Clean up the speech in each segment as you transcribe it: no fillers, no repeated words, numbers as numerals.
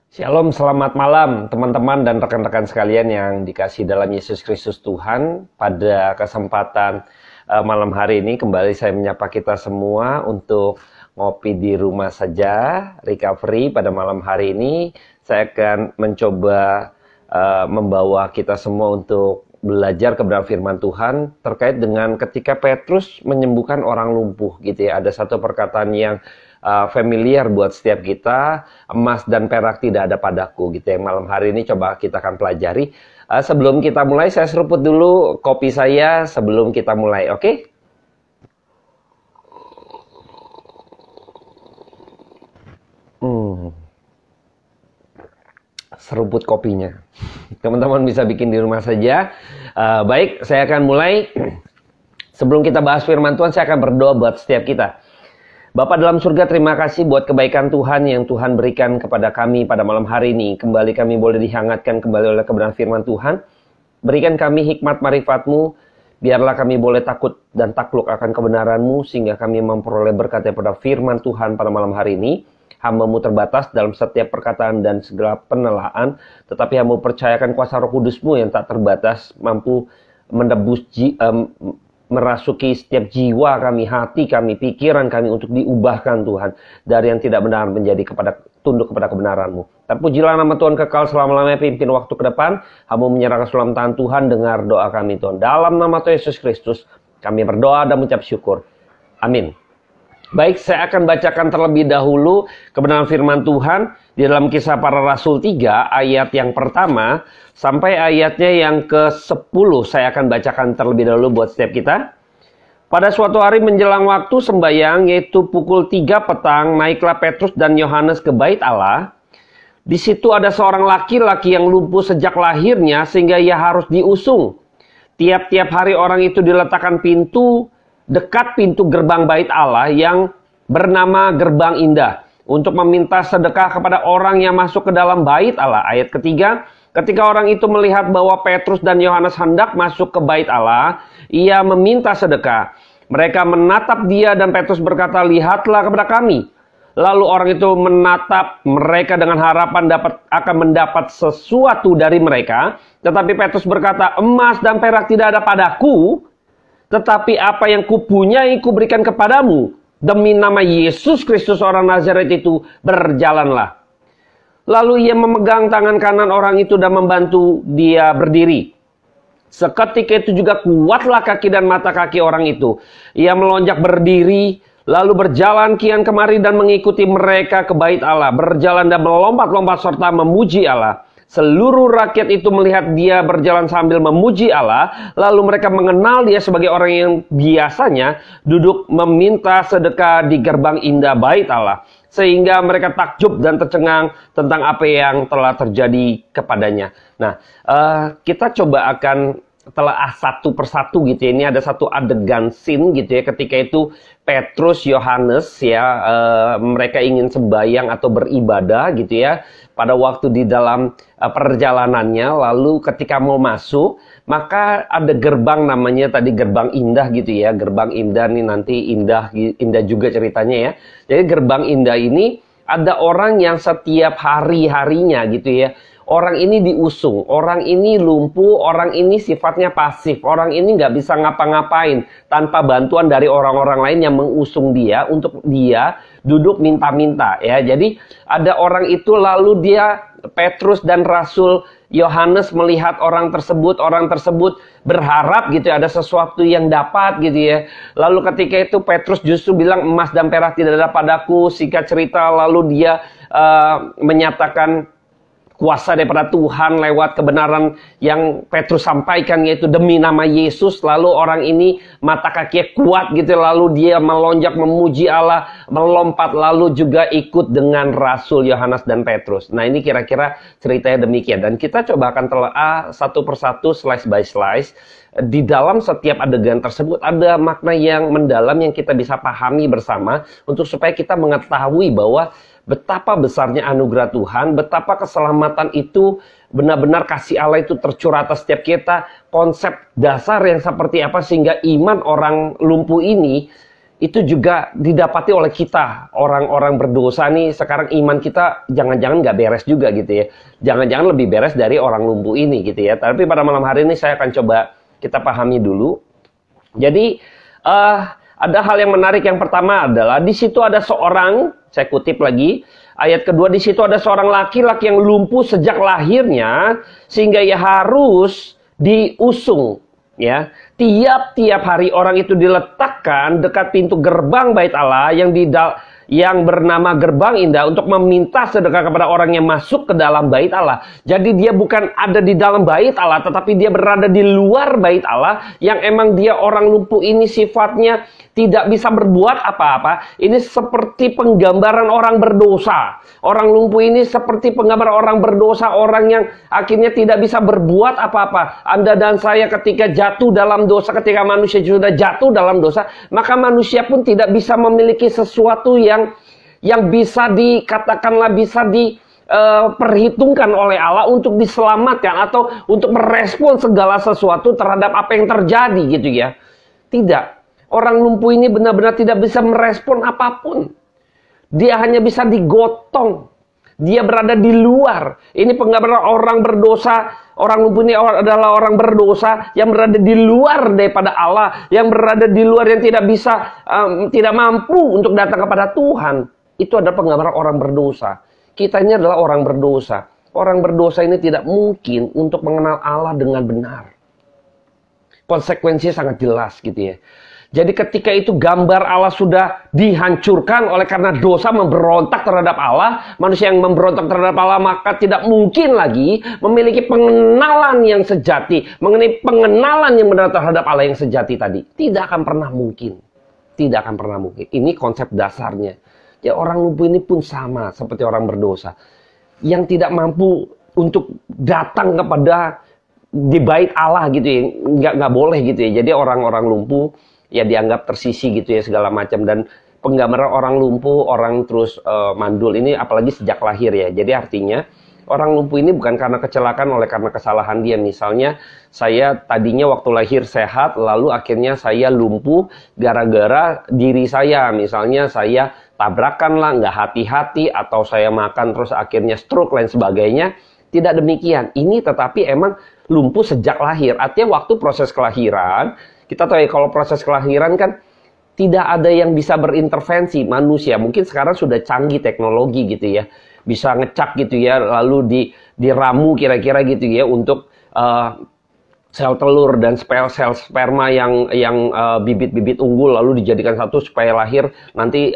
Shalom, selamat malam teman-teman dan rekan-rekan sekalian yang dikasihi dalam Yesus Kristus Tuhan. Pada kesempatan malam hari ini kembali saya menyapa kita semua untuk ngopi di rumah saja, recovery. Pada malam hari ini saya akan mencoba membawa kita semua untuk belajar kebenaran firman Tuhan terkait dengan ketika Petrus menyembuhkan orang lumpuh gitu ya. Ada satu perkataan yang familiar buat setiap kita, emas dan perak tidak ada padaku gitu ya. Malam hari ini coba kita akan pelajari. Sebelum kita mulai, saya seruput dulu kopi saya sebelum kita mulai, oke? Seruput kopinya. Teman-teman bisa bikin di rumah saja. Baik, saya akan mulai. Sebelum kita bahas firman Tuhan, saya akan berdoa buat setiap kita. Bapa dalam surga, terima kasih buat kebaikan Tuhan yang Tuhan berikan kepada kami pada malam hari ini. Kembali kami boleh dihangatkan kembali oleh kebenaran firman Tuhan. Berikan kami hikmat marifat-Mu, biarlah kami boleh takut dan takluk akan kebenaran-Mu, sehingga kami memperoleh berkat daripada firman Tuhan pada malam hari ini. Hamba-Mu terbatas dalam setiap perkataan dan segala penelaan, tetapi Hamba percayakan kuasa Roh Kudus-Mu yang tak terbatas, mampu menebus merasuki setiap jiwa kami, hati kami, pikiran kami untuk diubahkan Tuhan dari yang tidak benar menjadi tunduk kepada kebenaran-Mu. Terpujilah nama Tuhan kekal selama-lamanya, pimpin waktu ke depan. Hamba menyerahkan dalam tangan Tuhan, dengar doa kami Tuhan. Dalam nama Tuhan Yesus Kristus kami berdoa dan mengucap syukur. Amin. Baik, saya akan bacakan terlebih dahulu kebenaran firman Tuhan di dalam Kisah Para Rasul 3 ayat yang pertama sampai ayatnya yang ke-10. Saya akan bacakan terlebih dahulu buat setiap kita. Pada suatu hari menjelang waktu sembahyang, yaitu pukul 3 petang, naiklah Petrus dan Yohanes ke bait Allah. Di situ ada seorang laki-laki yang lumpuh sejak lahirnya sehingga ia harus diusung. Tiap-tiap hari orang itu diletakkan dekat pintu gerbang bait Allah yang bernama Gerbang Indah untuk meminta sedekah kepada orang yang masuk ke dalam bait Allah. Ayat ketiga, ketika orang itu melihat bahwa Petrus dan Yohanes hendak masuk ke bait Allah, ia meminta sedekah. Mereka menatap dia dan Petrus berkata, "Lihatlah kepada kami." Lalu orang itu menatap mereka dengan harapan akan mendapat sesuatu dari mereka. Tetapi Petrus berkata, "Emas dan perak tidak ada padaku, tetapi apa yang kupunyai kuberikan kepadamu. Demi nama Yesus Kristus orang Nazaret itu, berjalanlah." Lalu ia memegang tangan kanan orang itu dan membantu dia berdiri. Seketika itu juga kuatlah kaki dan mata kaki orang itu. Ia melonjak berdiri, lalu berjalan kian kemari dan mengikuti mereka ke bait Allah. Berjalan dan melompat-lompat serta memuji Allah. Seluruh rakyat itu melihat dia berjalan sambil memuji Allah, lalu mereka mengenal dia sebagai orang yang biasanya duduk meminta sedekah di gerbang indah bait Allah. Sehingga mereka takjub dan tercengang tentang apa yang telah terjadi kepadanya. Nah, kita coba akan telaah satu persatu gitu ya. Ini ada satu adegan scene gitu ya, ketika itu Petrus, Yohanes ya, mereka ingin sembahyang atau beribadah gitu ya pada waktu di dalam perjalanannya. Lalu ketika mau masuk, maka ada gerbang namanya tadi Gerbang Indah gitu ya. Gerbang Indah nih nanti indah juga ceritanya ya. Jadi Gerbang Indah ini ada orang yang setiap hari-harinya gitu ya, orang ini diusung, orang ini lumpuh, orang ini sifatnya pasif, orang ini nggak bisa ngapa-ngapain tanpa bantuan dari orang-orang lain yang mengusung dia untuk dia duduk minta-minta ya. Jadi ada orang itu, lalu Petrus dan Rasul Yohanes melihat orang tersebut berharap gitu ya, ada sesuatu yang dapat gitu ya. Lalu ketika itu Petrus justru bilang, "Emas dan perak tidak ada padaku." Singkat cerita, lalu dia menyatakan kuasa daripada Tuhan lewat kebenaran yang Petrus sampaikan, yaitu demi nama Yesus. Lalu orang ini mata kakinya kuat gitu, lalu dia melonjak memuji Allah, melompat, lalu juga ikut dengan Rasul Yohanes dan Petrus. Nah, ini kira-kira ceritanya demikian. Dan kita coba akan telah satu persatu, slice by slice. Di dalam setiap adegan tersebut ada makna yang mendalam yang kita bisa pahami bersama untuk supaya kita mengetahui bahwa betapa besarnya anugerah Tuhan, betapa keselamatan itu benar-benar kasih Allah itu tercurah atas setiap kita. Konsep dasar yang seperti apa sehingga iman orang lumpuh ini itu juga didapati oleh kita, orang-orang berdosa nih. Sekarang iman kita jangan-jangan nggak beres juga gitu ya. Jangan-jangan lebih beres dari orang lumpuh ini gitu ya. Tapi pada malam hari ini saya akan coba kita pahami dulu. Jadi ada hal yang menarik. Yang pertama adalah di situ ada seorang, saya kutip lagi ayat kedua, di situ ada seorang laki-laki yang lumpuh sejak lahirnya sehingga ia harus diusung. Ya, tiap-tiap hari orang itu diletakkan dekat pintu gerbang Bait Allah yang bernama Gerbang Indah untuk meminta sedekah kepada orang yang masuk ke dalam Bait Allah. Jadi dia bukan ada di dalam Bait Allah, tetapi dia berada di luar Bait Allah, yang emang dia orang lumpuh ini sifatnya tidak bisa berbuat apa-apa. Ini seperti penggambaran orang berdosa. Orang lumpuh ini seperti penggambaran orang berdosa, orang yang akhirnya tidak bisa berbuat apa-apa. Anda dan saya ketika jatuh dalam dosa, ketika manusia sudah jatuh dalam dosa, maka manusia pun tidak bisa memiliki sesuatu yang bisa dikatakanlah bisa diperhitungkan oleh Allah untuk diselamatkan atau untuk merespon segala sesuatu terhadap apa yang terjadi gitu ya. Tidak. Orang lumpuh ini benar-benar tidak bisa merespon apapun. Dia hanya bisa digotong. Dia berada di luar. Ini penggambaran orang berdosa. Orang lumpuh ini adalah orang berdosa yang berada di luar daripada Allah, yang berada di luar, yang tidak bisa, tidak mampu untuk datang kepada Tuhan. Itu adalah penggambaran orang berdosa. Kita ini adalah orang berdosa. Orang berdosa ini tidak mungkin untuk mengenal Allah dengan benar. Konsekuensinya sangat jelas gitu ya. Jadi ketika itu gambar Allah sudah dihancurkan oleh karena dosa memberontak terhadap Allah. Manusia yang memberontak terhadap Allah maka tidak mungkin lagi memiliki pengenalan yang sejati. Mengenai pengenalan yang benar terhadap Allah yang sejati tadi. Tidak akan pernah mungkin. Tidak akan pernah mungkin. Ini konsep dasarnya. Ya, orang lumpuh ini pun sama seperti orang berdosa. Yang tidak mampu untuk datang kepada di Bait Allah gitu ya. Nggak boleh gitu ya. Jadi orang-orang lumpuh ya dianggap tersisi gitu ya segala macam. Dan penggambaran orang lumpuh, orang terus mandul ini apalagi sejak lahir ya. Jadi artinya orang lumpuh ini bukan karena kecelakaan, oleh karena kesalahan dia. Misalnya saya tadinya waktu lahir sehat, lalu akhirnya saya lumpuh gara-gara diri saya. Misalnya saya tabrakan lah, nggak hati-hati, atau saya makan terus akhirnya stroke lain sebagainya. Tidak demikian. Ini tetapi emang lumpuh sejak lahir. Artinya waktu proses kelahiran, kita tahu ya kalau proses kelahiran kan tidak ada yang bisa berintervensi manusia. Mungkin sekarang sudah canggih teknologi gitu ya. Bisa ngecak gitu ya, lalu diramu kira-kira gitu ya untuk sel telur dan sel sperma yang bibit-bibit unggul lalu dijadikan satu supaya lahir nanti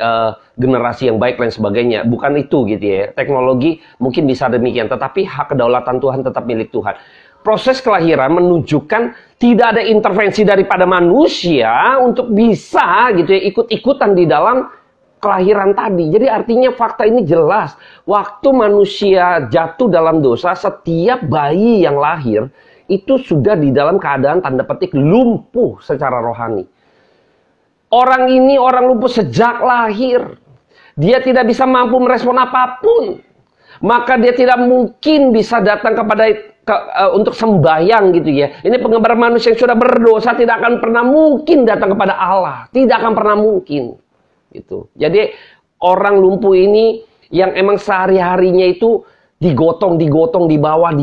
generasi yang baik dan sebagainya. Bukan itu gitu ya. Teknologi mungkin bisa demikian, tetapi hak kedaulatan Tuhan tetap milik Tuhan. Proses kelahiran menunjukkan tidak ada intervensi daripada manusia untuk bisa gitu ya ikut-ikutan di dalam kelahiran tadi. Jadi artinya fakta ini jelas. Waktu manusia jatuh dalam dosa, setiap bayi yang lahir itu sudah di dalam keadaan tanda petik lumpuh secara rohani. Orang ini orang lumpuh sejak lahir. Dia tidak bisa mampu merespon apapun. Maka dia tidak mungkin bisa datang untuk sembahyang gitu ya. Ini penggambaran manusia yang sudah berdosa tidak akan pernah mungkin datang kepada Allah. Tidak akan pernah mungkin. Gitu. Jadi orang lumpuh ini yang emang sehari-harinya itu digotong, dibawa.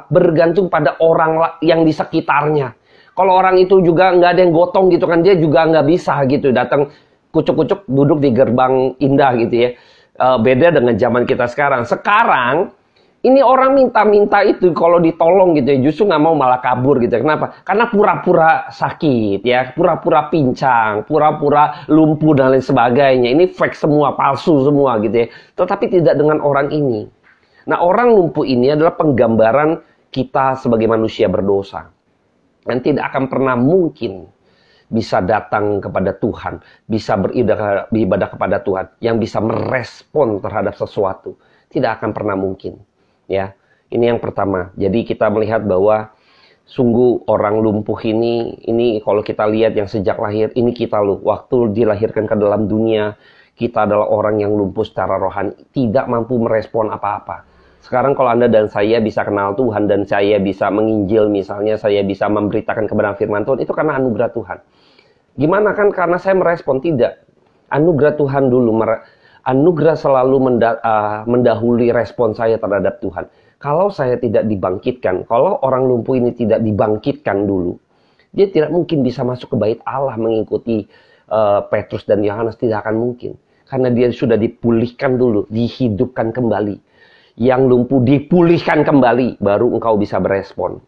Bergantung pada orang yang di sekitarnya. Kalau orang itu juga nggak ada yang gotong gitu kan, dia juga nggak bisa gitu. Datang kucuk-kucuk duduk di gerbang indah gitu ya. Beda dengan zaman kita sekarang. Sekarang ini orang minta-minta itu kalau ditolong gitu ya, justru nggak mau malah kabur gitu. Kenapa? Karena pura-pura sakit ya, pura-pura pincang, pura-pura lumpuh dan lain sebagainya. Ini fake semua, palsu semua gitu ya. Tetapi tidak dengan orang ini. Nah, orang lumpuh ini adalah penggambaran kita sebagai manusia berdosa. Dan tidak akan pernah mungkin bisa datang kepada Tuhan, bisa beribadah kepada Tuhan, yang bisa merespon terhadap sesuatu. Tidak akan pernah mungkin. Ya, ini yang pertama. Jadi kita melihat bahwa sungguh orang lumpuh ini kalau kita lihat yang sejak lahir, ini kita loh. Waktu dilahirkan ke dalam dunia, kita adalah orang yang lumpuh secara rohani, tidak mampu merespon apa-apa. Sekarang kalau Anda dan saya bisa kenal Tuhan, dan saya bisa menginjil misalnya, saya bisa memberitakan kebenaran firman Tuhan, itu karena anugerah Tuhan. Gimana kan? Karena saya merespon? Tidak. Anugerah Tuhan dulu, anugerah selalu mendahului respon saya terhadap Tuhan. Kalau saya tidak dibangkitkan, kalau orang lumpuh ini tidak dibangkitkan dulu, dia tidak mungkin bisa masuk ke bait Allah mengikuti Petrus dan Yohanes, tidak akan mungkin. Karena dia sudah dipulihkan dulu, dihidupkan kembali. Yang lumpuh dipulihkan kembali, baru engkau bisa berespon.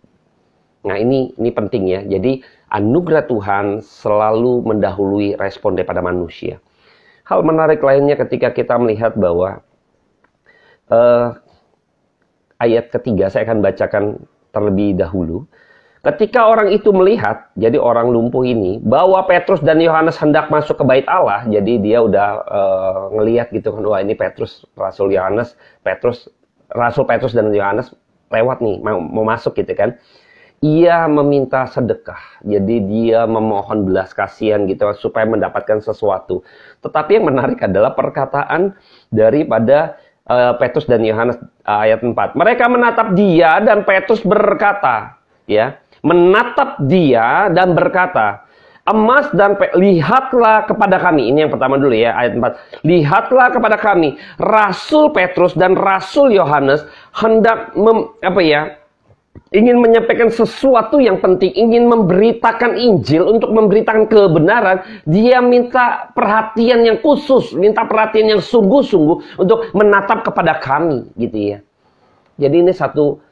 Nah ini penting ya. Jadi anugerah Tuhan selalu mendahului respon daripada manusia. Hal menarik lainnya ketika kita melihat bahwa ayat ketiga, saya akan bacakan terlebih dahulu. Ketika orang itu melihat, jadi orang lumpuh ini, bahwa Petrus dan Yohanes hendak masuk ke bait Allah, jadi dia udah ngelihat gitu kan, wah ini Petrus, Rasul Petrus dan Yohanes lewat nih, mau masuk gitu kan. Ia meminta sedekah, jadi dia memohon belas kasihan gitu supaya mendapatkan sesuatu. Tetapi yang menarik adalah perkataan daripada Petrus dan Yohanes ayat 4. Mereka menatap dia dan Petrus berkata, ya, menatap dia dan berkata, emas dan lihatlah kepada kami. Ini yang pertama dulu ya, ayat 4. Lihatlah kepada kami, Rasul Petrus dan Rasul Yohanes hendak ingin menyampaikan sesuatu yang penting, ingin memberitakan Injil, untuk memberitakan kebenaran. Dia minta perhatian yang khusus, minta perhatian yang sungguh-sungguh untuk menatap kepada kami, gitu ya. Jadi ini satu,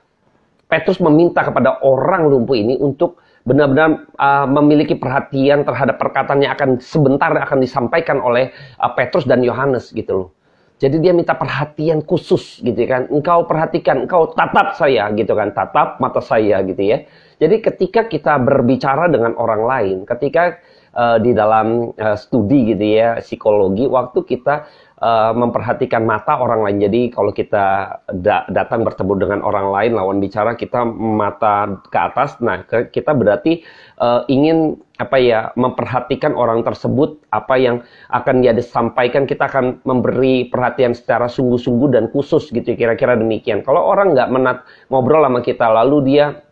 Petrus meminta kepada orang lumpuh ini untuk benar-benar memiliki perhatian terhadap perkataan yang sebentar akan disampaikan oleh Petrus dan Yohanes, gitu loh. Jadi dia minta perhatian khusus gitu kan. Engkau perhatikan, engkau tatap saya gitu kan. Tatap mata saya gitu ya. Jadi ketika kita berbicara dengan orang lain, ketika di dalam studi gitu ya, psikologi, waktu kita memperhatikan mata orang lain. Jadi kalau kita datang bertemu dengan orang lain, lawan bicara, kita mata ke atas. Nah, kita berarti ingin memperhatikan orang tersebut, apa yang akan dia disampaikan, kita akan memberi perhatian secara sungguh-sungguh dan khusus gitu, kira-kira demikian. Kalau orang nggak ngobrol sama kita, lalu dia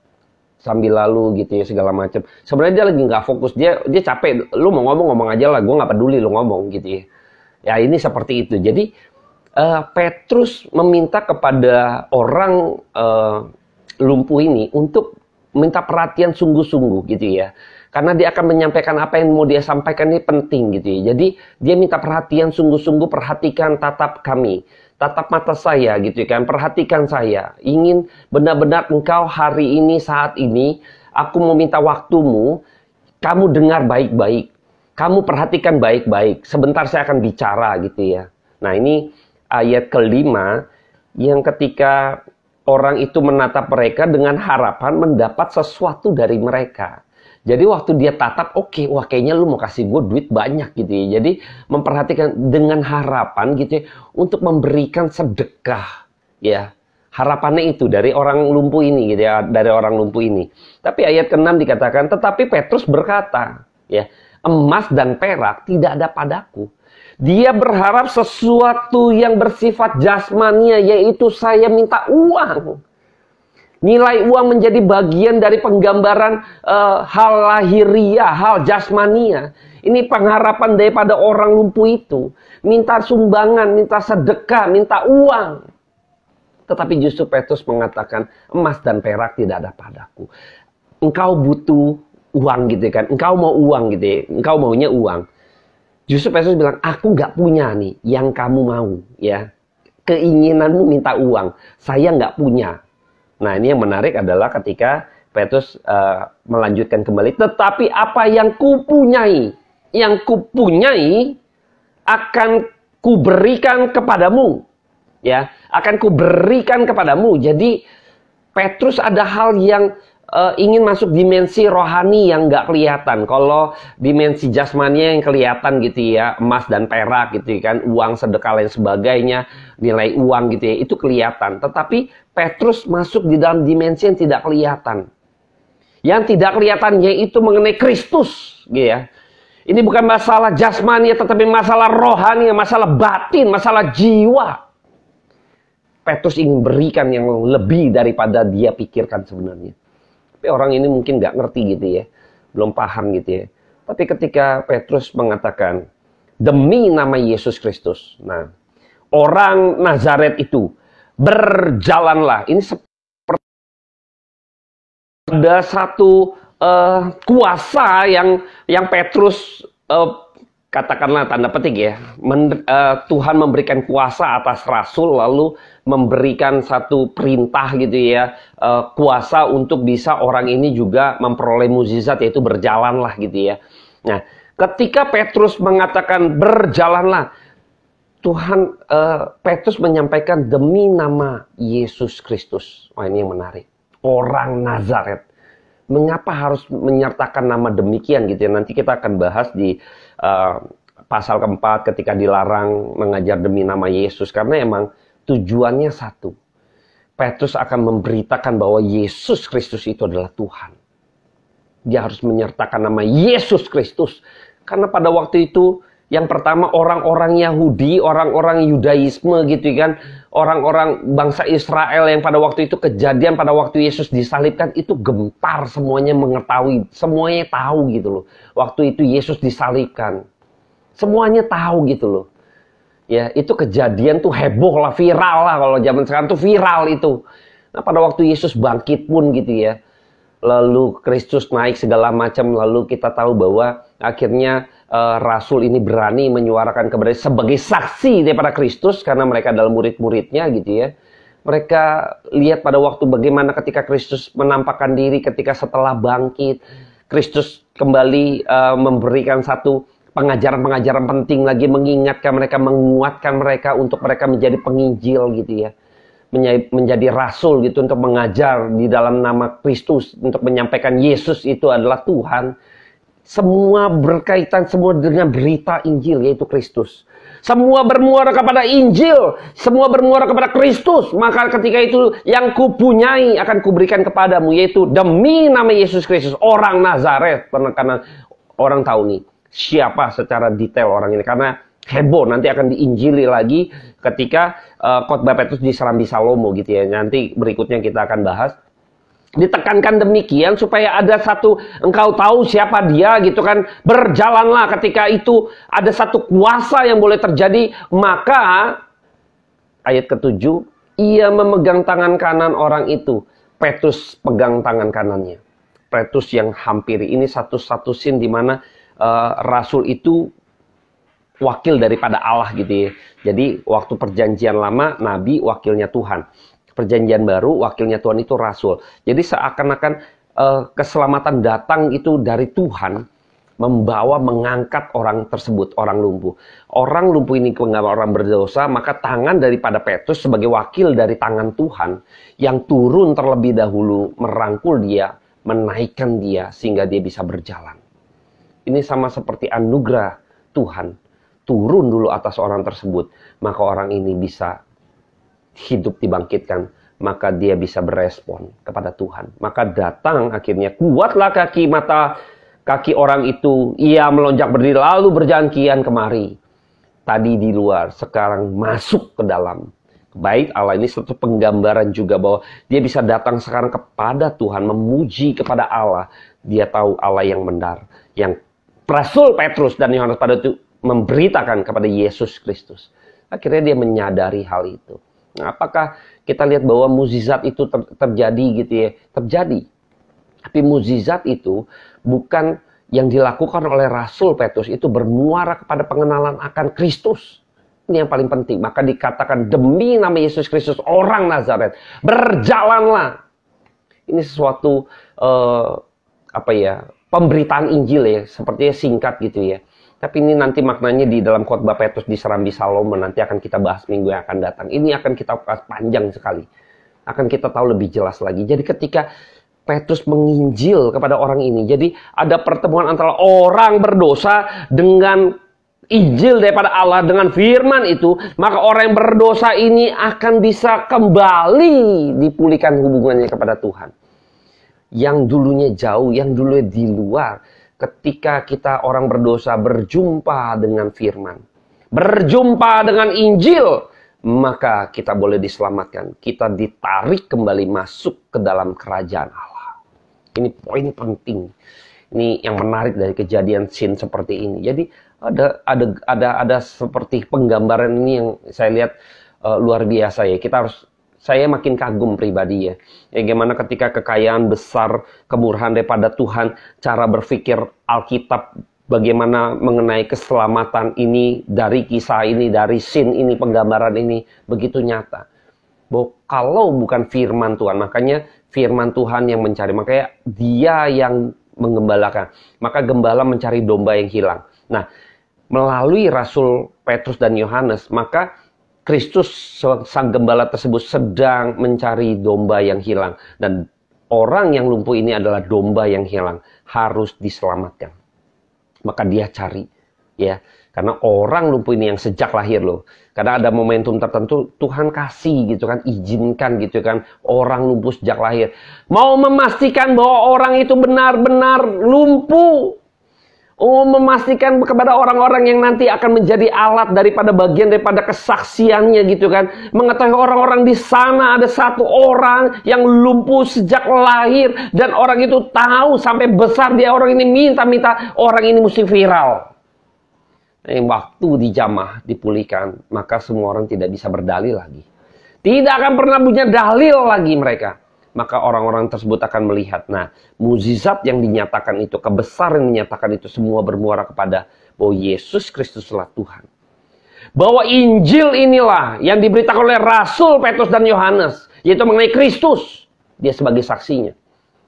sambil lalu gitu ya segala macam, sebenarnya dia lagi nggak fokus, dia capek. Lu mau ngomong aja lah, gue nggak peduli lu ngomong gitu ya. Ya ini seperti itu. Jadi Petrus meminta kepada orang lumpuh ini untuk minta perhatian sungguh-sungguh gitu ya. Karena dia akan menyampaikan apa yang mau dia sampaikan, ini penting gitu ya. Jadi dia minta perhatian sungguh-sungguh, perhatikan, tatap kami, tatap mata saya gitu kan, perhatikan saya. Ingin benar-benar engkau hari ini, saat ini, aku mau minta waktumu, kamu dengar baik-baik, kamu perhatikan baik-baik. Sebentar saya akan bicara gitu ya. Nah ini ayat kelima, yang ketika orang itu menatap mereka dengan harapan mendapat sesuatu dari mereka. Jadi waktu dia tatap, oke, wah kayaknya lu mau kasih gue duit banyak gitu ya. Jadi memperhatikan dengan harapan gitu ya, untuk memberikan sedekah ya. Harapannya itu dari orang lumpuh ini gitu ya, dari orang lumpuh ini. Tapi ayat ke-6 dikatakan, tetapi Petrus berkata, ya, emas dan perak tidak ada padaku. Dia berharap sesuatu yang bersifat jasmania, yaitu saya minta uang. Nilai uang menjadi bagian dari penggambaran hal lahiriah, hal jasmania. Ini pengharapan daripada orang lumpuh itu. Minta sumbangan, minta sedekah, minta uang. Tetapi justru Petrus mengatakan, emas dan perak tidak ada padaku. Engkau butuh uang gitu kan. Engkau mau uang gitu ya. Engkau maunya uang. Justru Petrus bilang, aku nggak punya nih yang kamu mau. Ya, keinginanmu minta uang. Saya nggak punya. Nah ini yang menarik adalah ketika Petrus melanjutkan kembali. Tetapi apa yang kupunyai, akan kuberikan kepadamu. Ya, akan kuberikan kepadamu. Jadi Petrus ada hal yang ingin masuk dimensi rohani yang nggak kelihatan. Kalau dimensi jasmaninya yang kelihatan gitu ya, emas dan perak gitu kan, uang, sedekah lain sebagainya, nilai uang gitu ya, itu kelihatan. Tetapi Petrus masuk di dalam dimensi yang tidak kelihatan. Yang tidak kelihatan yaitu mengenai Kristus gitu ya. Ini bukan masalah jasmani tetapi masalah rohani, masalah batin, masalah jiwa. Petrus ingin berikan yang lebih daripada dia pikirkan sebenarnya. Tapi orang ini mungkin nggak ngerti gitu ya, belum paham gitu ya. Tapi ketika Petrus mengatakan, demi nama Yesus Kristus. Nah, orang Nazaret itu berjalanlah. Ini seperti ada satu kuasa yang Petrus katakanlah tanda petik ya, Tuhan memberikan kuasa atas rasul, lalu memberikan satu perintah gitu ya, kuasa untuk bisa orang ini juga memperoleh mukjizat, yaitu berjalanlah gitu ya. Nah, ketika Petrus mengatakan berjalanlah, Tuhan, Petrus menyampaikan demi nama Yesus Kristus. Wah, ini yang menarik. Orang Nazaret. Mengapa harus menyertakan nama demikian gitu ya? Nanti kita akan bahas di pasal keempat ketika dilarang mengajar demi nama Yesus. Karena emang tujuannya satu. Petrus akan memberitakan bahwa Yesus Kristus itu adalah Tuhan. Dia harus menyertakan nama Yesus Kristus. Karena pada waktu itu, yang pertama orang-orang Yahudi, orang-orang Yudaisme gitu kan, orang-orang bangsa Israel yang pada waktu itu kejadian pada waktu Yesus disalibkan itu gentar, semuanya mengetahui, semuanya tahu gitu loh. Waktu itu Yesus disalibkan, semuanya tahu gitu loh. Ya, itu kejadian tuh heboh lah, viral lah, kalau zaman sekarang tuh viral itu. Nah, pada waktu Yesus bangkit pun gitu ya, lalu Kristus naik segala macam, lalu kita tahu bahwa akhirnya Rasul ini berani menyuarakan kebenaran sebagai saksi daripada Kristus, karena mereka adalah murid-muridnya gitu ya. Mereka lihat pada waktu bagaimana ketika Kristus menampakkan diri ketika setelah bangkit, Kristus kembali memberikan satu pengajaran-pengajaran penting lagi, mengingatkan mereka, menguatkan mereka untuk mereka menjadi penginjil gitu ya. Menjadi rasul gitu untuk mengajar di dalam nama Kristus, untuk menyampaikan Yesus itu adalah Tuhan. Semua berkaitan semua dengan berita Injil, yaitu Kristus. Semua bermuara kepada Injil, semua bermuara kepada Kristus. Maka ketika itu yang kupunyai akan kuberikan kepadamu, yaitu demi nama Yesus Kristus, orang Nazaret. Karena orang tahu nih siapa secara detail orang ini, karena heboh nanti akan diinjili lagi ketika khotbah Petrus di Serambi Salomo gitu ya. Nanti berikutnya kita akan bahas. Ditekankan demikian supaya ada satu, engkau tahu siapa dia gitu kan. Berjalanlah, ketika itu ada satu kuasa yang boleh terjadi. Maka ayat ke-7, ia memegang tangan kanan orang itu. Petrus pegang tangan kanannya. Petrus yang hampiri. Ini satu scene di mana rasul itu wakil daripada Allah gitu ya. Jadi waktu perjanjian lama, nabi wakilnya Tuhan. Perjanjian baru, wakilnya Tuhan itu rasul. Jadi seakan-akan keselamatan datang itu dari Tuhan, membawa, mengangkat orang tersebut, orang lumpuh. Orang lumpuh ini penggambar orang berdosa, maka tangan daripada Petrus sebagai wakil dari tangan Tuhan, yang turun terlebih dahulu, merangkul dia, menaikkan dia, sehingga dia bisa berjalan. Ini sama seperti anugerah Tuhan, turun dulu atas orang tersebut, maka orang ini bisa hidup, dibangkitkan, maka dia bisa berespon kepada Tuhan. Maka datang akhirnya, kuatlah kaki orang itu, ia melonjak berdiri lalu berjalan kian kemari. Tadi di luar, sekarang masuk ke dalam. Baik, Allah ini satu penggambaran juga bahwa dia bisa datang sekarang kepada Tuhan, memuji kepada Allah. Dia tahu Allah yang benar, yang Rasul Petrus dan Yohanes pada itu memberitakan kepada Yesus Kristus. Akhirnya dia menyadari hal itu. Nah, apakah kita lihat bahwa mukjizat itu terjadi gitu ya? Terjadi. Tapi mukjizat itu bukan yang dilakukan oleh Rasul Petrus, itu bermuara kepada pengenalan akan Kristus. Ini yang paling penting. Maka dikatakan demi nama Yesus Kristus, orang Nazaret, berjalanlah. Ini sesuatu pemberitaan Injil ya, sepertinya singkat gitu ya. Tapi ini nanti maknanya di dalam khotbah Petrus di Serambi Salomo, nanti akan kita bahas minggu yang akan datang. Ini akan kita bahas panjang sekali. Akan kita tahu lebih jelas lagi. Jadi ketika Petrus menginjil kepada orang ini, jadi ada pertemuan antara orang berdosa dengan Injil daripada Allah, dengan firman itu, maka orang yang berdosa ini akan bisa kembali dipulihkan hubungannya kepada Tuhan. Yang dulunya jauh, yang dulunya di luar. Ketika kita orang berdosa berjumpa dengan firman, berjumpa dengan Injil, maka kita boleh diselamatkan. Kita ditarik kembali masuk ke dalam kerajaan Allah. Ini poin penting. Ini yang menarik dari kejadian scene seperti ini. Jadi ada seperti penggambaran ini yang saya lihat luar biasa ya. Saya makin kagum pribadi ya. Bagaimana ketika kekayaan besar, kemurahan daripada Tuhan, cara berpikir Alkitab, bagaimana mengenai keselamatan ini, dari kisah ini, dari scene ini, penggambaran ini, begitu nyata. Bahwa kalau bukan firman Tuhan, makanya firman Tuhan yang mencari, makanya dia yang menggembalakan. Maka gembala mencari domba yang hilang. Nah, melalui Rasul Petrus dan Yohanes, maka Kristus sang gembala tersebut sedang mencari domba yang hilang. Dan orang yang lumpuh ini adalah domba yang hilang. Harus diselamatkan. Maka dia cari. Ya, karena orang lumpuh ini yang sejak lahir loh. Karena ada momentum tertentu Tuhan kasih gitu kan. Izinkan gitu kan. Orang lumpuh sejak lahir. Mau memastikan bahwa orang itu benar-benar lumpuh. Memastikan kepada orang-orang yang nanti akan menjadi alat daripada bagian daripada kesaksiannya gitu kan. Mengetahui orang-orang di sana ada satu orang yang lumpuh sejak lahir. Dan orang itu tahu sampai besar dia orang ini minta-minta orang ini mesti viral. Waktu dijamah, dipulihkan, maka semua orang tidak bisa berdalil lagi. Tidak akan pernah punya dalil lagi mereka. Maka orang-orang tersebut akan melihat. Nah, mukjizat yang dinyatakan itu, kebesaran yang dinyatakan itu semua bermuara kepada bahwa Yesus Kristuslah Tuhan. Bahwa Injil inilah yang diberitakan oleh Rasul Petrus dan Yohanes, yaitu mengenai Kristus. Dia sebagai saksinya.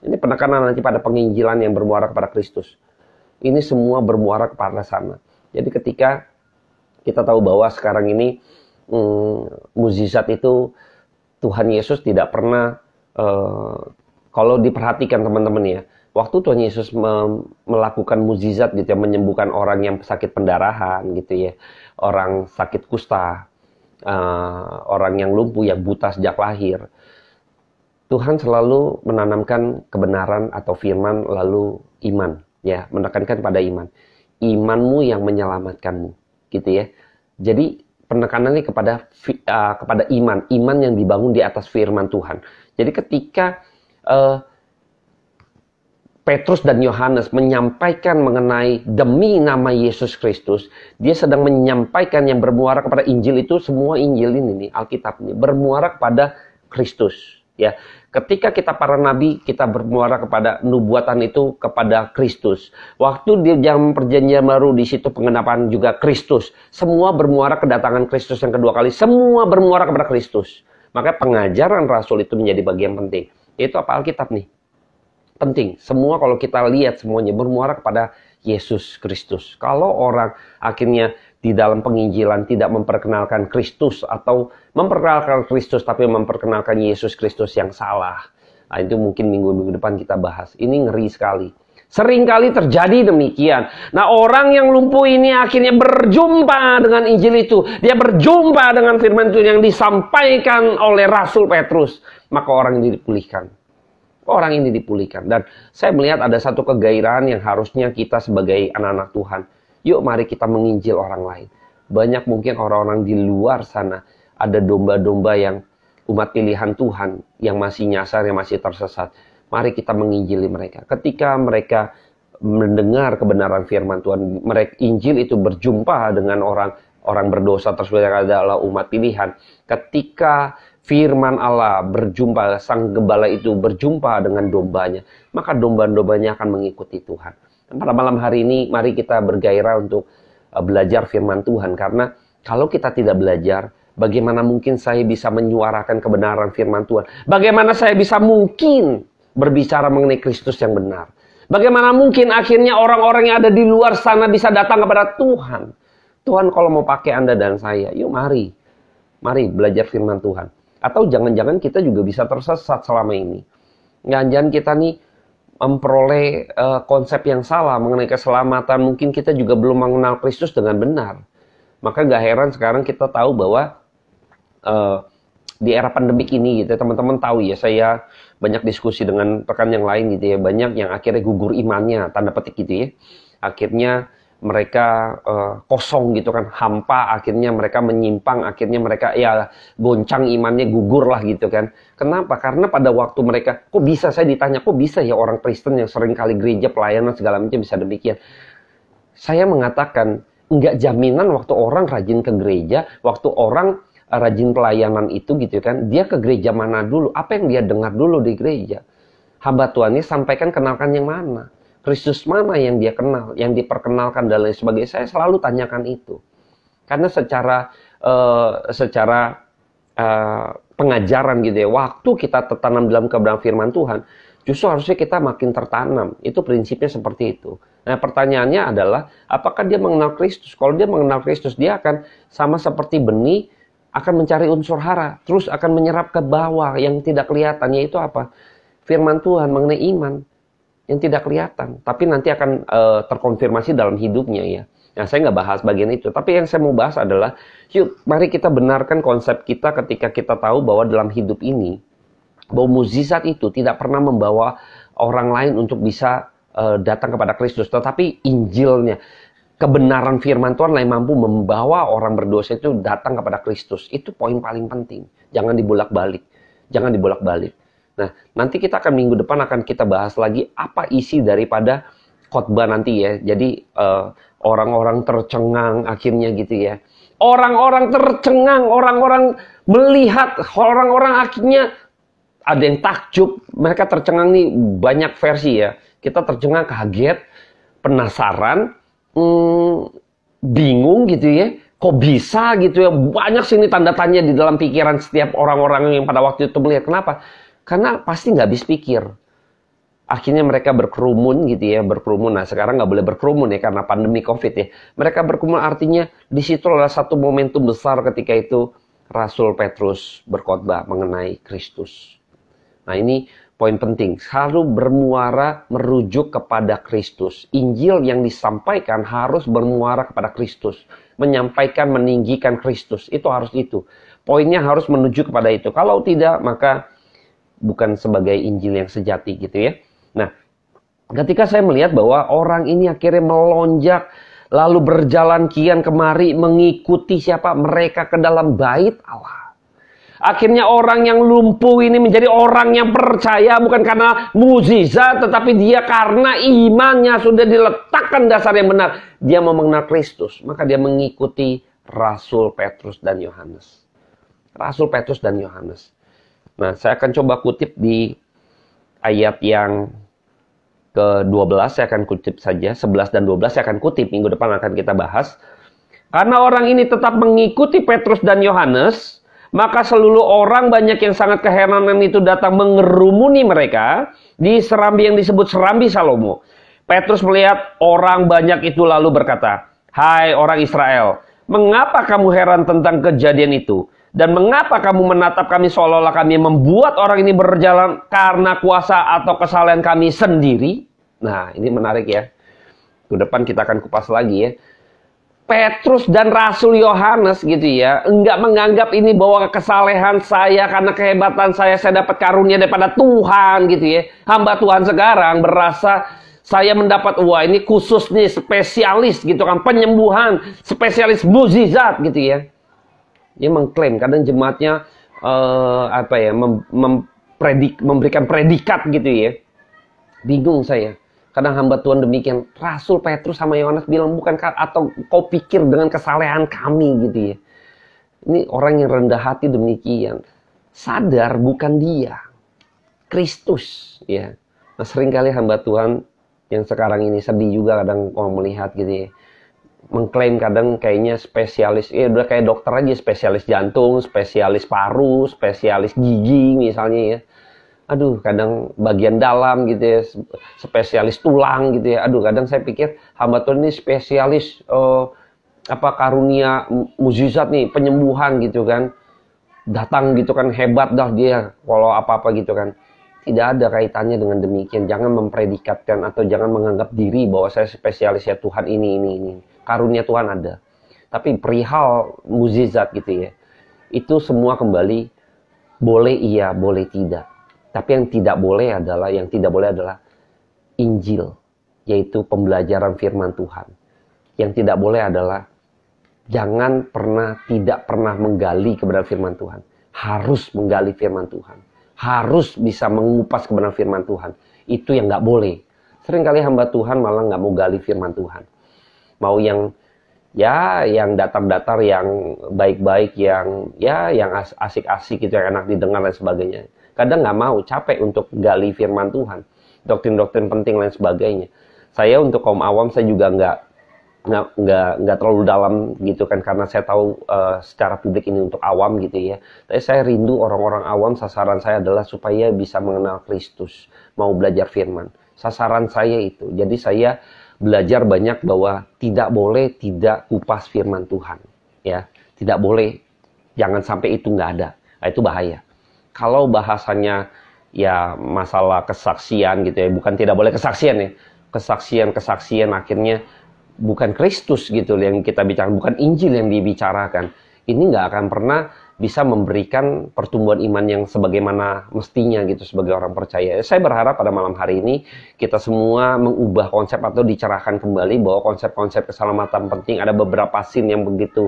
Ini penekanan nanti pada penginjilan yang bermuara kepada Kristus. Ini semua bermuara kepada sana. Jadi ketika kita tahu bahwa sekarang ini mukjizat itu Tuhan Yesus tidak pernah. Kalau diperhatikan teman-teman ya, waktu Tuhan Yesus melakukan mukjizat gitu ya, menyembuhkan orang yang sakit pendarahan gitu ya, orang sakit kusta, orang yang lumpuh, yang buta sejak lahir, Tuhan selalu menanamkan kebenaran atau firman lalu iman ya, menekankan pada iman. Imanmu yang menyelamatkanmu gitu ya. Jadi penekanannya kepada iman yang dibangun di atas firman Tuhan. Jadi ketika Petrus dan Yohanes menyampaikan mengenai demi nama Yesus Kristus, dia sedang menyampaikan yang bermuara kepada Injil itu, semua Injil ini nih, Alkitab ini bermuara kepada Kristus. Ya, ketika kita para nabi, kita bermuara kepada nubuatan itu kepada Kristus. Waktu di zaman perjanjian baru, di situ pengenapan juga Kristus. Semua bermuara kedatangan Kristus yang kedua kali. Semua bermuara kepada Kristus. Maka pengajaran Rasul itu menjadi bagian penting. Itu apa? Alkitab nih. Penting. Semua kalau kita lihat semuanya bermuara kepada Yesus Kristus. Kalau orang akhirnya di dalam penginjilan tidak memperkenalkan Kristus atau memperkenalkan Kristus tapi memperkenalkan Yesus Kristus yang salah. Nah, itu mungkin minggu-minggu depan kita bahas. Ini ngeri sekali. Seringkali terjadi demikian. Nah, orang yang lumpuh ini akhirnya berjumpa dengan Injil itu. Dia berjumpa dengan firman Tuhan yang disampaikan oleh Rasul Petrus. Maka orang ini dipulihkan. Orang ini dipulihkan. Dan saya melihat ada satu kegairahan yang harusnya kita sebagai anak-anak Tuhan. Yuk mari kita menginjil orang lain. Banyak mungkin orang-orang di luar sana. Ada domba-domba yang umat pilihan Tuhan. Yang masih nyasar, yang masih tersesat. Mari kita menginjili mereka. Ketika mereka mendengar kebenaran firman Tuhan, mereka Injil itu berjumpa dengan orang berdosa tersebut yang adalah umat pilihan. Ketika firman Allah berjumpa, sang gembala itu berjumpa dengan dombanya, maka domba-dombanya akan mengikuti Tuhan. Dan pada malam hari ini, mari kita bergairah untuk belajar firman Tuhan. Karena kalau kita tidak belajar, bagaimana mungkin saya bisa menyuarakan kebenaran firman Tuhan? Bagaimana saya bisa mungkin berbicara mengenai Kristus yang benar? Bagaimana mungkin akhirnya orang-orang yang ada di luar sana bisa datang kepada Tuhan? Tuhan kalau mau pakai Anda dan saya, yuk mari. Mari belajar firman Tuhan. Atau jangan-jangan kita juga bisa tersesat selama ini. Jangan-jangan kita nih memperoleh konsep yang salah mengenai keselamatan. Mungkin kita juga belum mengenal Kristus dengan benar. Maka gak heran sekarang kita tahu bahwa di era pandemik ini gitu, teman-teman tahu ya, saya banyak diskusi dengan rekan yang lain gitu ya, banyak yang akhirnya gugur imannya, tanda petik gitu ya. Akhirnya mereka kosong gitu kan, hampa, akhirnya mereka menyimpang, akhirnya mereka ya goncang imannya, gugur lah gitu kan. Kenapa? Karena pada waktu mereka, kok bisa, saya ditanya, kok bisa ya orang Kristen yang sering kali gereja, pelayanan segala macam bisa demikian. Saya mengatakan, nggak jaminan waktu orang rajin ke gereja, waktu orang rajin pelayanan itu gitu kan, dia ke gereja mana dulu, apa yang dia dengar dulu di gereja. Hamba Tuhannya sampaikan, kenalkan yang mana, Kristus mana yang dia kenal, yang diperkenalkan dan lain sebagainya. Saya selalu tanyakan itu, karena secara pengajaran gitu ya, waktu kita tertanam dalam kebenaran firman Tuhan, justru harusnya kita makin tertanam. Itu prinsipnya seperti itu. Nah, pertanyaannya adalah, apakah dia mengenal Kristus? Kalau dia mengenal Kristus, dia akan sama seperti benih, akan mencari unsur hara, terus akan menyerap ke bawah yang tidak kelihatan, yaitu apa? Firman Tuhan mengenai iman yang tidak kelihatan, tapi nanti akan terkonfirmasi dalam hidupnya ya. Nah, saya nggak bahas bagian itu, tapi yang saya mau bahas adalah, yuk mari kita benarkan konsep kita ketika kita tahu bahwa dalam hidup ini, bahwa mukjizat itu tidak pernah membawa orang lain untuk bisa datang kepada Kristus, tetapi Injilnya, kebenaran firman Tuhan yang mampu membawa orang berdosa itu datang kepada Kristus. Itu poin paling penting. Jangan dibolak-balik. Jangan dibolak-balik. Nah, nanti kita akan minggu depan akan kita bahas lagi apa isi daripada khotbah nanti ya. Jadi orang-orang tercengang akhirnya gitu ya. Orang-orang tercengang, orang-orang melihat, orang-orang akhirnya ada yang takjub, mereka tercengang nih, banyak versi ya. Kita tercengang, kaget, penasaran, bingung gitu ya. Kok bisa gitu ya? Banyak sini tanda tanya di dalam pikiran setiap orang-orang yang pada waktu itu melihat. Kenapa? Karena pasti nggak habis pikir. Akhirnya mereka berkerumun gitu ya, berkerumun. Nah, sekarang nggak boleh berkerumun ya karena pandemi COVID ya. Mereka berkerumun artinya di situ adalah satu momentum besar ketika itu Rasul Petrus berkhotbah mengenai Kristus. Nah, ini poin penting, selalu bermuara merujuk kepada Kristus. Injil yang disampaikan harus bermuara kepada Kristus. Menyampaikan, meninggikan Kristus. Itu harus itu. Poinnya harus menuju kepada itu. Kalau tidak, maka bukan sebagai Injil yang sejati gitu ya. Nah, ketika saya melihat bahwa orang ini akhirnya melonjak, lalu berjalan kian kemari, mengikuti siapa? Mereka ke dalam bait Allah. Akhirnya orang yang lumpuh ini menjadi orang yang percaya bukan karena mukjizat, tetapi dia karena imannya sudah diletakkan dasar yang benar. Dia mau mengenal Kristus, maka dia mengikuti Rasul Petrus dan Yohanes. Rasul Petrus dan Yohanes. Nah, saya akan coba kutip di ayat yang ke-12, saya akan kutip saja. 11 dan 12 saya akan kutip, minggu depan akan kita bahas. Karena orang ini tetap mengikuti Petrus dan Yohanes, maka seluruh orang banyak yang sangat keheranan itu datang mengerumuni mereka di serambi yang disebut serambi Salomo. Petrus melihat orang banyak itu lalu berkata, "Hai orang Israel, mengapa kamu heran tentang kejadian itu? Dan mengapa kamu menatap kami seolah-olah kami membuat orang ini berjalan karena kuasa atau kesalahan kami sendiri?" Nah, ini menarik ya. Ke depan kita akan kupas lagi ya. Petrus dan Rasul Yohanes gitu ya, enggak menganggap ini bahwa kesalehan saya karena kehebatan saya dapat karunia daripada Tuhan gitu ya. Hamba Tuhan sekarang berasa saya mendapat, wah ini khusus nih, spesialis gitu kan, penyembuhan, spesialis mukjizat gitu ya. Dia mengklaim, kadang jemaatnya memberikan predikat gitu ya. Bingung saya. Kadang hamba Tuhan demikian. Rasul Petrus sama Yohanes bilang, bukan atau kau pikir dengan kesalehan kami gitu ya. Ini orang yang rendah hati demikian. Sadar bukan dia. Kristus ya. Nah, seringkali hamba Tuhan yang sekarang ini sedih juga kadang orang melihat gitu ya. Mengklaim kadang kayaknya spesialis, ya udah kayak dokter aja, spesialis jantung, spesialis paru, spesialis gigi misalnya ya. Aduh, kadang bagian dalam gitu ya, spesialis tulang gitu ya. Aduh, kadang saya pikir hamba Tuhan ini spesialis karunia mukjizat nih, penyembuhan gitu kan. Datang gitu kan, hebat dah dia kalau apa-apa gitu kan. Tidak ada kaitannya dengan demikian. Jangan mempredikatkan atau jangan menganggap diri bahwa saya spesialis ya Tuhan ini. Karunia Tuhan ada. Tapi perihal mukjizat gitu ya. Itu semua kembali boleh iya, boleh tidak. Tapi yang tidak boleh adalah Injil, yaitu pembelajaran firman Tuhan. Yang tidak boleh adalah tidak pernah menggali kebenaran firman Tuhan. Harus menggali firman Tuhan. Harus bisa mengupas kebenaran firman Tuhan. Itu yang nggak boleh. Seringkali hamba Tuhan malah nggak mau gali firman Tuhan. Mau yang ya yang datar-datar, yang baik-baik, yang ya yang asik-asik gitu, yang enak didengar dan sebagainya. Kadang nggak mau, capek untuk gali firman Tuhan, doktrin-doktrin penting lain sebagainya. Saya untuk kaum awam saya juga nggak terlalu dalam gitu kan, karena saya tahu secara publik ini untuk awam gitu ya. Tapi saya rindu orang-orang awam, sasaran saya adalah supaya bisa mengenal Kristus, mau belajar firman. Sasaran saya itu. Jadi saya belajar banyak bahwa tidak boleh tidak kupas firman Tuhan, ya. Tidak boleh, jangan sampai itu nggak ada. Nah, itu bahaya. Kalau bahasanya ya masalah kesaksian gitu ya, bukan tidak boleh kesaksian ya. Kesaksian akhirnya bukan Kristus gitu yang kita bicarakan, bukan Injil yang dibicarakan. Ini nggak akan pernah bisa memberikan pertumbuhan iman yang sebagaimana mestinya gitu sebagai orang percaya. Saya berharap pada malam hari ini kita semua mengubah konsep atau dicerahkan kembali bahwa konsep-konsep keselamatan penting. Ada beberapa scene yang begitu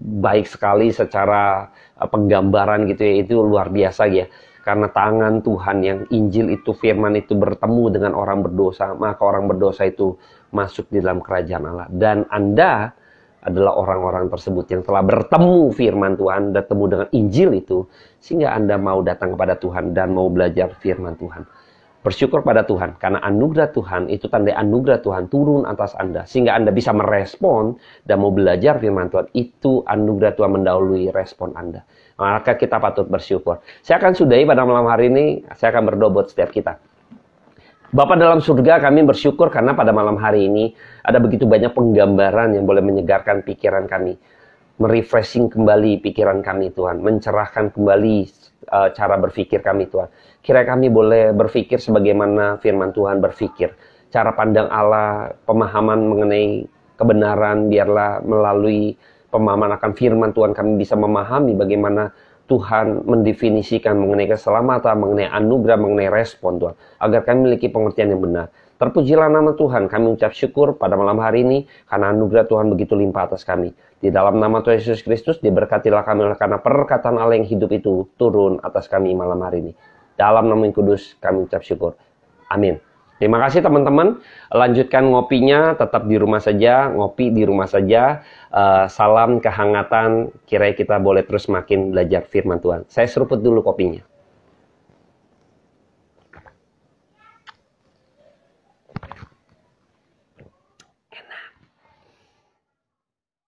baik sekali secara penggambaran gitu ya, itu luar biasa ya. Karena tangan Tuhan yang Injil itu, firman itu bertemu dengan orang berdosa, maka orang berdosa itu masuk di dalam kerajaan Allah. Dan Anda adalah orang-orang tersebut yang telah bertemu firman Tuhan, bertemu dengan Injil itu, sehingga Anda mau datang kepada Tuhan dan mau belajar firman Tuhan. Bersyukur pada Tuhan, karena anugerah Tuhan itu tanda anugerah Tuhan turun atas Anda, sehingga Anda bisa merespon dan mau belajar firman Tuhan. Itu anugerah Tuhan mendahului respon Anda. Maka kita patut bersyukur. Saya akan sudahi pada malam hari ini, saya akan berdoa buat setiap kita. Bapa dalam surga, kami bersyukur karena pada malam hari ini ada begitu banyak penggambaran yang boleh menyegarkan pikiran kami, merefreshing kembali pikiran kami Tuhan, mencerahkan kembali cara berpikir kami Tuhan. Kira kami boleh berpikir sebagaimana firman Tuhan berpikir. Cara pandang Allah, pemahaman mengenai kebenaran, biarlah melalui pemahaman akan firman Tuhan kami bisa memahami bagaimana Tuhan mendefinisikan mengenai keselamatan, mengenai anugerah, mengenai respon Tuhan. Agar kami memiliki pengertian yang benar. Terpujilah nama Tuhan, kami ucap syukur pada malam hari ini karena anugerah Tuhan begitu limpah atas kami. Di dalam nama Tuhan Yesus Kristus, diberkatilah kami karena perkataan Allah yang hidup itu turun atas kami malam hari ini. Dalam nama yang kudus, kami ucap syukur. Amin. Terima kasih teman-teman. Lanjutkan ngopinya, tetap di rumah saja, ngopi di rumah saja. Salam kehangatan, kiranya kita boleh terus makin belajar firman Tuhan. Saya seruput dulu kopinya.